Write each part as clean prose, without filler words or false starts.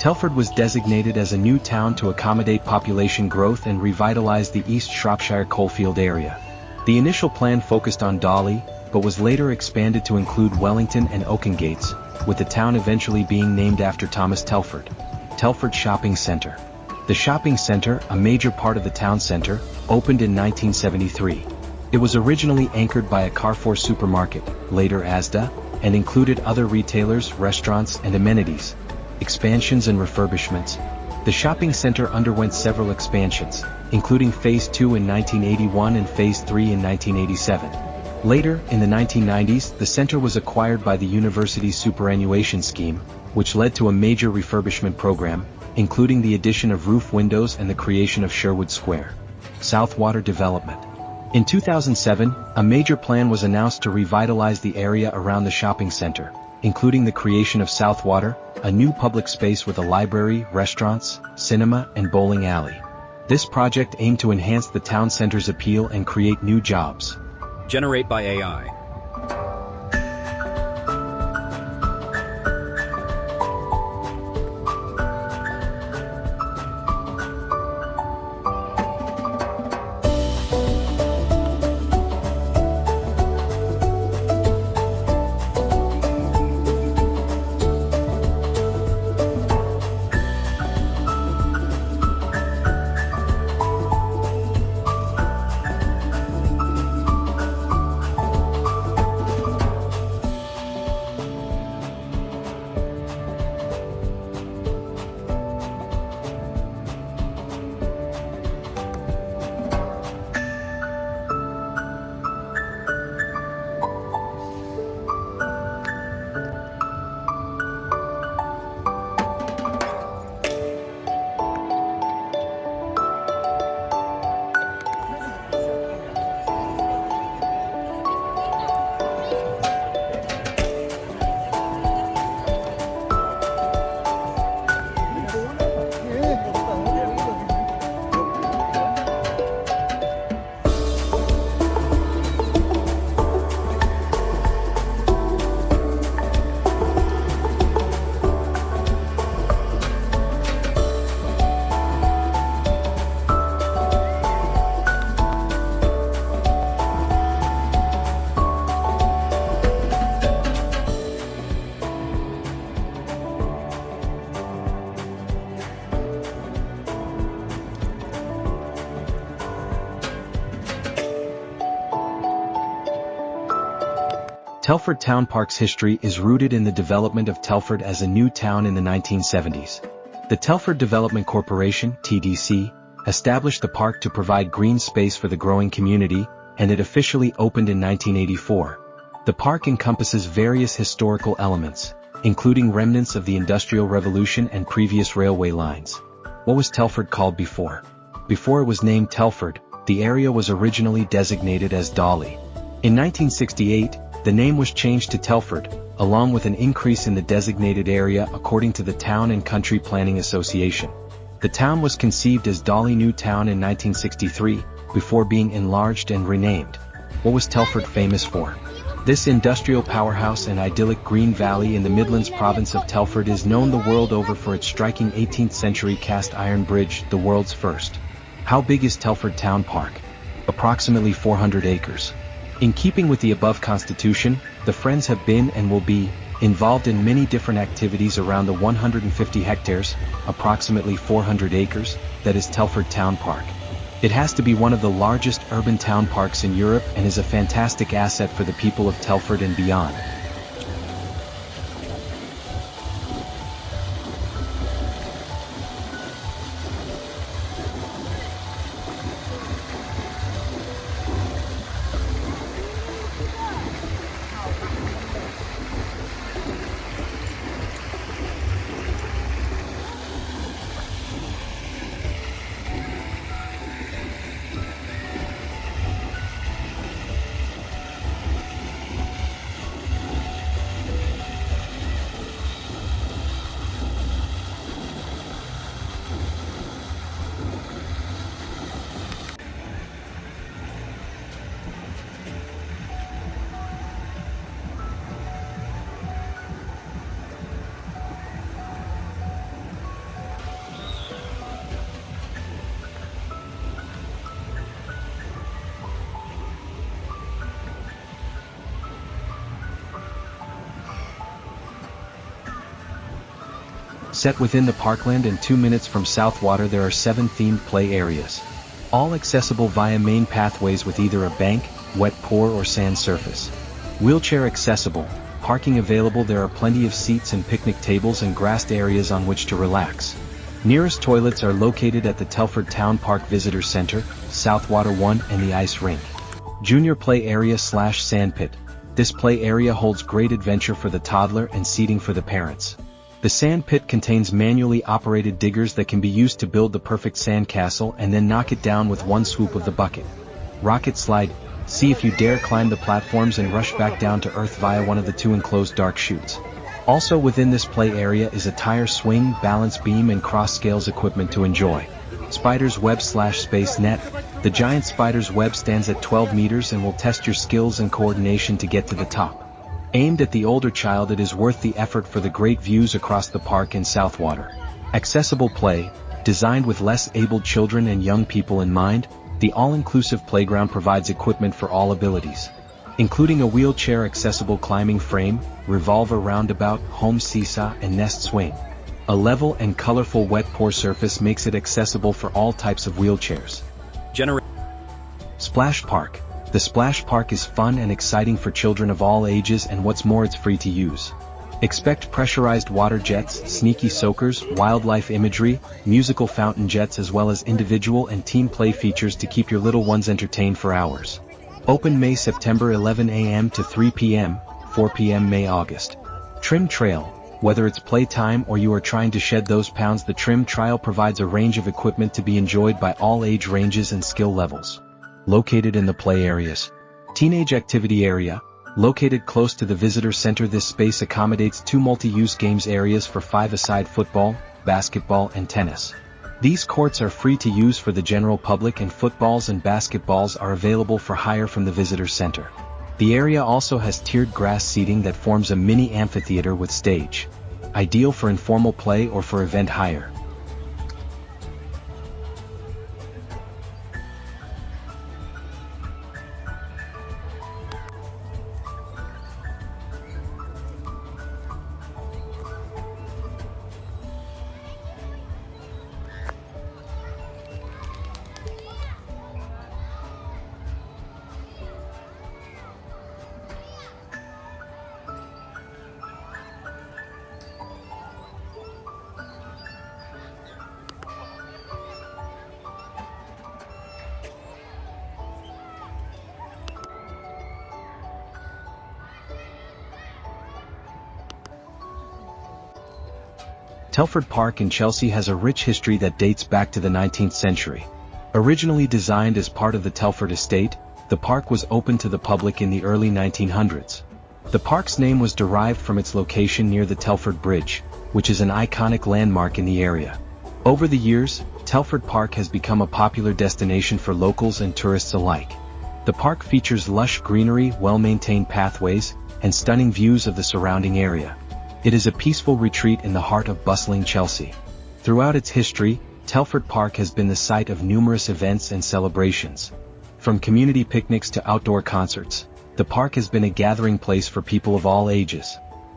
Telford was designated as a new town to accommodate population growth and revitalize the East Shropshire coalfield area. The initial plan focused on Dolly, but was later expanded to include Wellington and Oakengates, with the town eventually being named after Thomas Telford. Telford Shopping Centre. The shopping centre, a major part of the town centre, opened in 1973. It was originally anchored by a Carrefour supermarket, later Asda, and included other retailers, restaurants, and amenities. Expansions and refurbishments. The shopping centre underwent several expansions, including Phase 2 in 1981 and Phase 3 in 1987. Later, in the 1990s, the centre was acquired by the university's superannuation scheme, which led to a major refurbishment program, including the addition of roof windows and the creation of Sherwood Square. Southwater Development. In 2007, a major plan was announced to revitalize the area around the shopping centre, including the creation of Southwater, a new public space with a library, restaurants, cinema, and bowling alley. This project aimed to enhance the town center's appeal and create new jobs. Generate by AI. Telford Town Park's history is rooted in the development of Telford as a new town in the 1970s. The Telford Development Corporation, TDC, established the park to provide green space for the growing community, and it officially opened in 1984. The park encompasses various historical elements, including remnants of the Industrial Revolution and previous railway lines. What was Telford called before? Before it was named Telford, the area was originally designated as Dolly. In 1968, the name was changed to Telford, along with an increase in the designated area according to the Town and Country Planning Association. The town was conceived as Dolly New Town in 1963, before being enlarged and renamed. What was Telford famous for? This industrial powerhouse and idyllic green valley in the Midlands province of Telford is known the world over for its striking 18th-century cast iron bridge, the world's first. How big is Telford Town Park? Approximately 400 acres. In keeping with the above constitution, the Friends have been and will be involved in many different activities around the 150 hectares, approximately 400 acres, that is Telford Town Park. It has to be one of the largest urban town parks in Europe and is a fantastic asset for the people of Telford and beyond. Set within the parkland and 2 minutes from Southwater, there are 7 themed play areas. All accessible via main pathways with either a bank, wet pour or sand surface. Wheelchair accessible, parking available. There are plenty of seats and picnic tables and grassed areas on which to relax. Nearest toilets are located at the Telford Town Park Visitor Center, Southwater 1 and the ice rink. Junior play area / sand pit. This play area holds great adventure for the toddler and seating for the parents. The sand pit contains manually operated diggers that can be used to build the perfect sand castle and then knock it down with one swoop of the bucket. Rocket slide. See if you dare climb the platforms and rush back down to earth via one of the 2 enclosed dark chutes. Also within this play area is a tire swing, balance beam and cross scales equipment to enjoy. Spider's web / space net. The giant spider's web stands at 12 meters and will test your skills and coordination to get to the top. Aimed at the older child, it is worth the effort for the great views across the park in Southwater. Accessible play, designed with less abled children and young people in mind, the all-inclusive playground provides equipment for all abilities, including a wheelchair-accessible climbing frame, revolver roundabout, home seesaw and nest swing. A level and colorful wet pour surface makes it accessible for all types of wheelchairs. Splash Park. The Splash Park is fun and exciting for children of all ages, and what's more, it's free to use. Expect pressurized water jets, sneaky soakers, wildlife imagery, musical fountain jets as well as individual and team play features to keep your little ones entertained for hours. Open May September 11 a.m. to 3 p.m., 4 p.m. May August. Trim Trail. Whether it's playtime or you are trying to shed those pounds, the Trim Trail provides a range of equipment to be enjoyed by all age ranges and skill levels. Located in the play areas. Teenage Activity Area. Located close to the visitor center, this space accommodates 2 multi-use games areas for 5-a-side football, basketball and tennis. These courts are free to use for the general public, and footballs and basketballs are available for hire from the visitor center. The area also has tiered grass seating that forms a mini amphitheater with stage. Ideal for informal play or for event hire. Telford Park in Chelsea has a rich history that dates back to the 19th century. Originally designed as part of the Telford estate, the park was opened to the public in the early 1900s. The park's name was derived from its location near the Telford Bridge, which is an iconic landmark in the area. Over the years, Telford Park has become a popular destination for locals and tourists alike. The park features lush greenery, well-maintained pathways, and stunning views of the surrounding area. It is a peaceful retreat in the heart of bustling Chelsea. Throughout its history, Telford Park has been the site of numerous events and celebrations. From community picnics to outdoor concerts, the park has been a gathering place for people of all ages.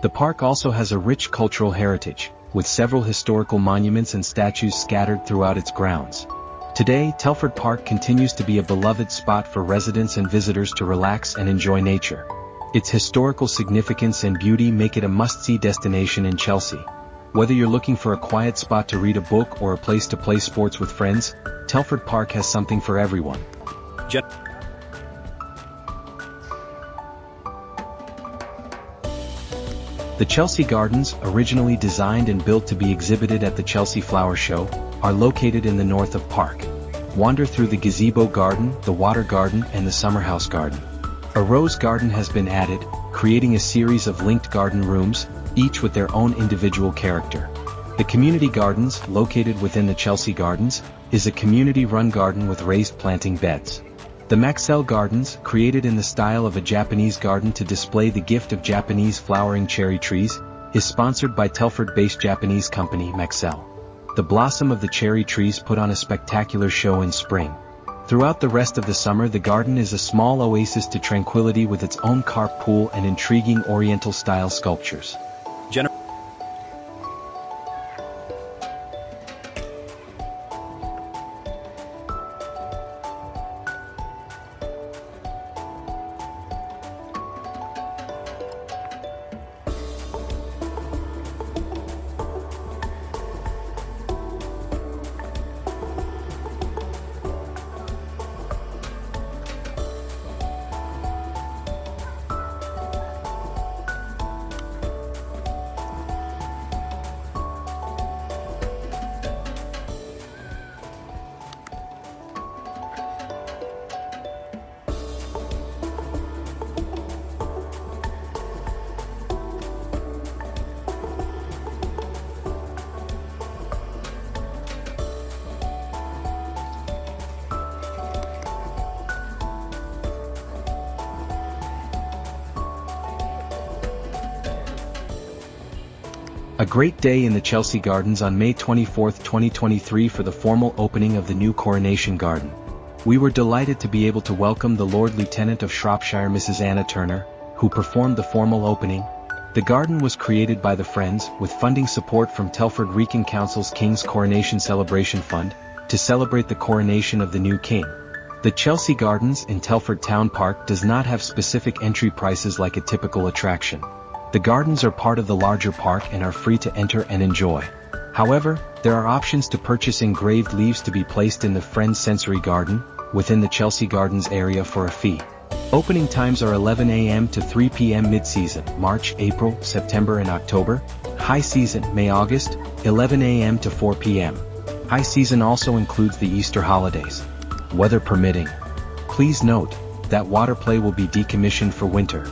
The park also has a rich cultural heritage, with several historical monuments and statues scattered throughout its grounds. Today, Telford Park continues to be a beloved spot for residents and visitors to relax and enjoy nature. Its historical significance and beauty make it a must-see destination in Chelsea. Whether you're looking for a quiet spot to read a book or a place to play sports with friends, Telford Park has something for everyone. The Chelsea Gardens, originally designed and built to be exhibited at the Chelsea Flower Show, are located in the north of Park. Wander through the gazebo garden, the water garden and the summerhouse garden. A rose garden has been added, creating a series of linked garden rooms, each with their own individual character. The Community Gardens, located within the Chelsea Gardens, is a community-run garden with raised planting beds. The Maxell Gardens, created in the style of a Japanese garden to display the gift of Japanese flowering cherry trees, is sponsored by Telford-based Japanese company Maxell. The blossom of the cherry trees put on a spectacular show in spring. Throughout the rest of the summer, the garden is a small oasis to tranquility with its own carp pool and intriguing Oriental-style sculptures. A great day in the Chelsea Gardens on May 24, 2023 for the formal opening of the new Coronation Garden. We were delighted to be able to welcome the Lord Lieutenant of Shropshire Mrs. Anna Turner, who performed the formal opening. The garden was created by the Friends, with funding support from Telford Wrekin Council's King's Coronation Celebration Fund, to celebrate the coronation of the new king. The Chelsea Gardens in Telford Town Park does not have specific entry prices like a typical attraction. The gardens are part of the larger park and are free to enter and enjoy. However, there are options to purchase engraved leaves to be placed in the Friends Sensory Garden, within the Chelsea Gardens area for a fee. Opening times are 11 a.m. to 3 p.m. mid-season, March, April, September and October. High season, May-August, 11 a.m. to 4 p.m. High season also includes the Easter holidays. Weather permitting. Please note that water play will be decommissioned for winter.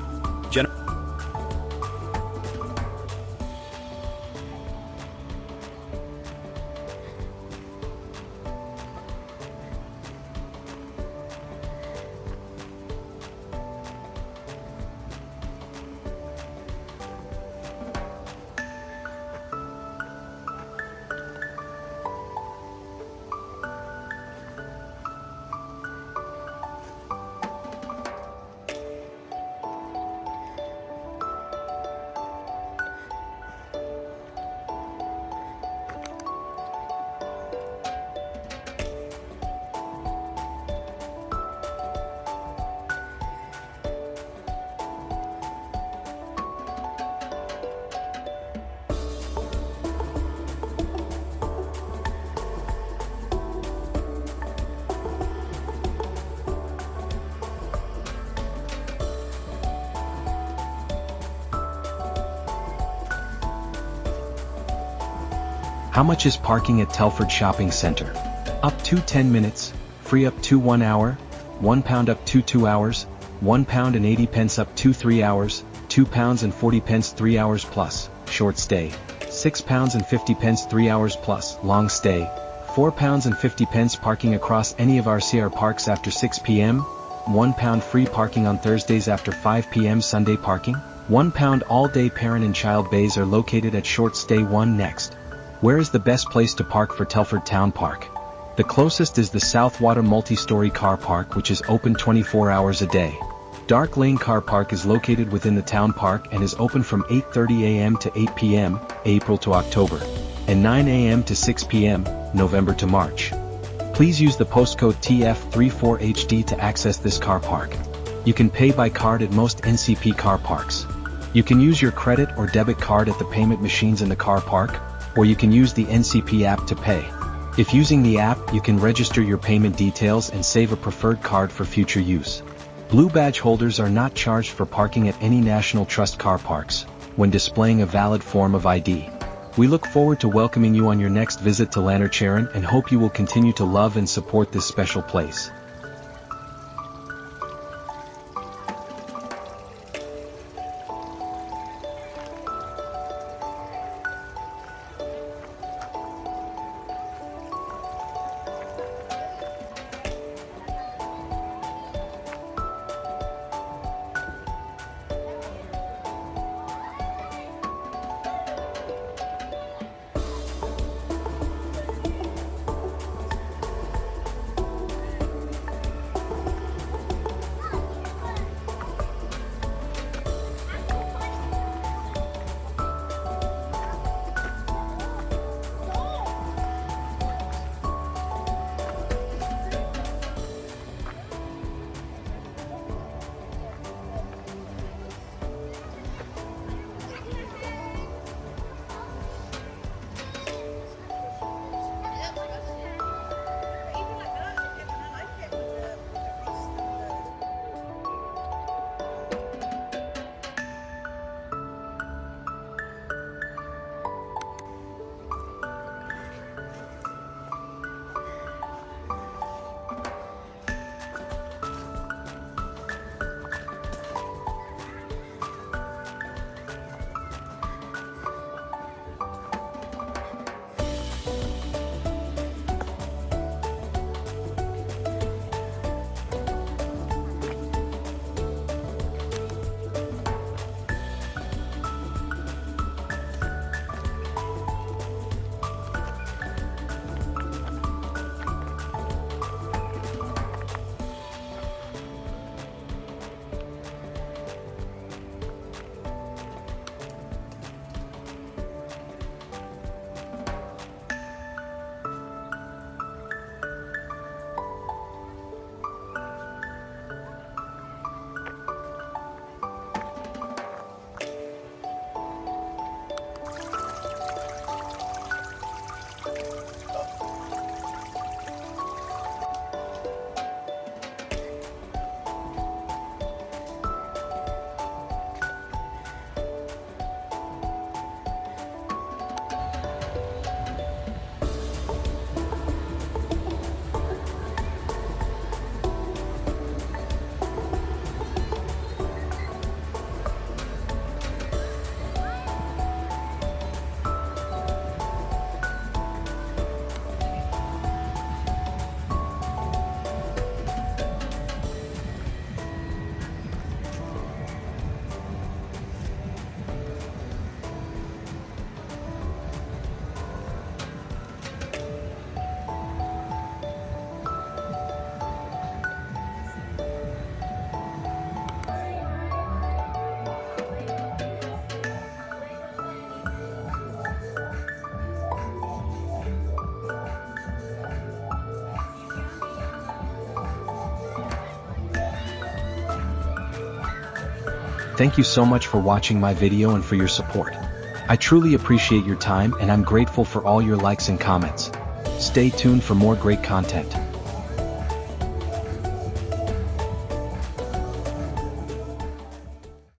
How much is parking at Telford Shopping Centre? Up to 10 minutes, free up to 1 hour, £1 up to 2 hours, £1 and 80 pence up to 3 hours, £2 and 40 pence 3 hours plus, short stay, £6 and 50 pence 3 hours plus, long stay, £4 and 50 pence parking across any of our CR parks after 6 p.m, £1 free parking on Thursdays after 5 p.m. Sunday parking, £1 all-day parent and child bays are located at Short Stay 1 next. Where is the best place to park for Telford Town Park? The closest is the Southwater multi-story car park, which is open 24 hours a day. Dark Lane Car Park is located within the town park and is open from 8:30 a.m. to 8 p.m., April to October, and 9 a.m. to 6 p.m., November to March. Please use the postcode TF34HD to access this car park. You can pay by card at most NCP car parks. You can use your credit or debit card at the payment machines in the car park, or you can use the NCP app to pay. If using the app, you can register your payment details and save a preferred card for future use. Blue badge holders are not charged for parking at any National Trust car parks, when displaying a valid form of ID. We look forward to welcoming you on your next visit to Lanarkshire and hope you will continue to love and support this special place. Thank you so much for watching my video and for your support. I truly appreciate your time and I'm grateful for all your likes and comments. Stay tuned for more great content.